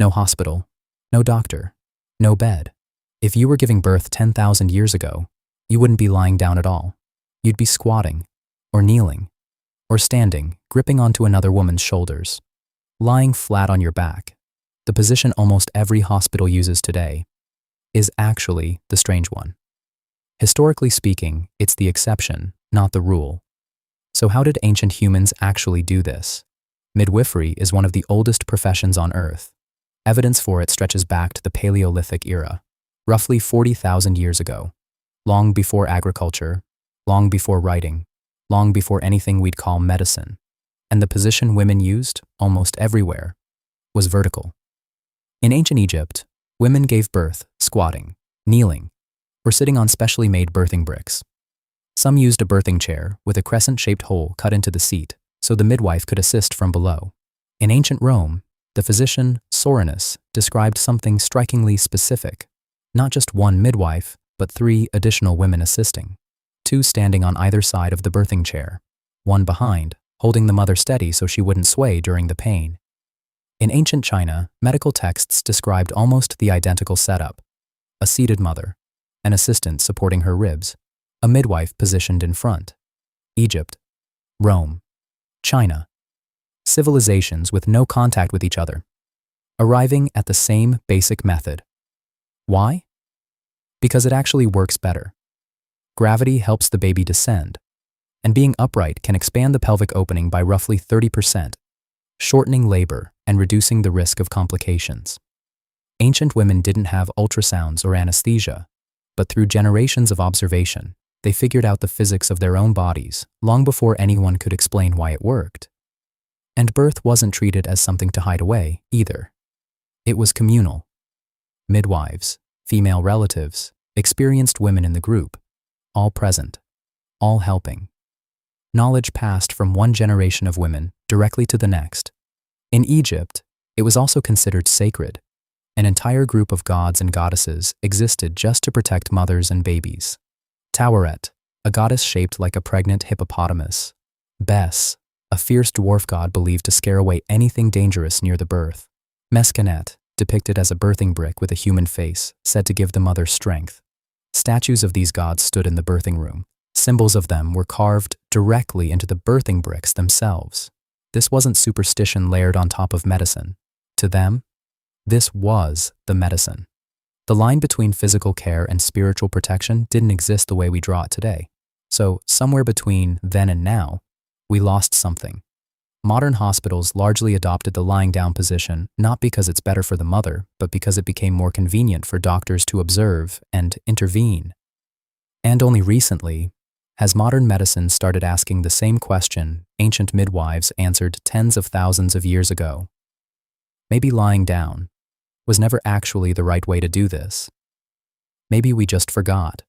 No hospital, no doctor, no bed. If you were giving birth 10,000 years ago, you wouldn't be lying down at all. You'd be squatting, or kneeling, or standing, gripping onto another woman's shoulders, lying flat on your back. The position almost every hospital uses today is actually the strange one. Historically speaking, it's the exception, not the rule. So how did ancient humans actually do this? Midwifery is one of the oldest professions on Earth. Evidence for it stretches back to the Paleolithic era, roughly 40,000 years ago, long before agriculture, long before writing, long before anything we'd call medicine. And the position women used, almost everywhere, was vertical. In ancient Egypt, women gave birth squatting, kneeling, or sitting on specially made birthing bricks. Some used a birthing chair with a crescent-shaped hole cut into the seat so the midwife could assist from below. In ancient Rome, the physician Soranus described something strikingly specific. Not just one midwife, but 3 additional women assisting. 2 standing on either side of the birthing chair, 1 behind, holding the mother steady so she wouldn't sway during the pain. In ancient China, medical texts described almost the identical setup. A seated mother, an assistant supporting her ribs, a midwife positioned in front. Egypt, Rome, China. Civilizations with no contact with each other, arriving at the same basic method. Why? Because it actually works better. Gravity helps the baby descend, and being upright can expand the pelvic opening by roughly 30%, shortening labor and reducing the risk of complications. Ancient women didn't have ultrasounds or anesthesia, but through generations of observation, they figured out the physics of their own bodies long before anyone could explain why it worked. And birth wasn't treated as something to hide away, either. It was communal. Midwives, female relatives, experienced women in the group, all present, all helping. Knowledge passed from one generation of women directly to the next. In Egypt, it was also considered sacred. An entire group of gods and goddesses existed just to protect mothers and babies. Taweret, a goddess shaped like a pregnant hippopotamus. Bes, a fierce dwarf god believed to scare away anything dangerous near the birth. Meskenet, depicted as a birthing brick with a human face, said to give the mother strength. Statues of these gods stood in the birthing room. Symbols of them were carved directly into the birthing bricks themselves. This wasn't superstition layered on top of medicine. To them, this was the medicine. The line between physical care and spiritual protection didn't exist the way we draw it today. So, somewhere between then and now, we lost something. Modern hospitals largely adopted the lying down position not because it's better for the mother, but because it became more convenient for doctors to observe and intervene. And only recently has modern medicine started asking the same question ancient midwives answered tens of thousands of years ago. Maybe lying down was never actually the right way to do this. Maybe we just forgot.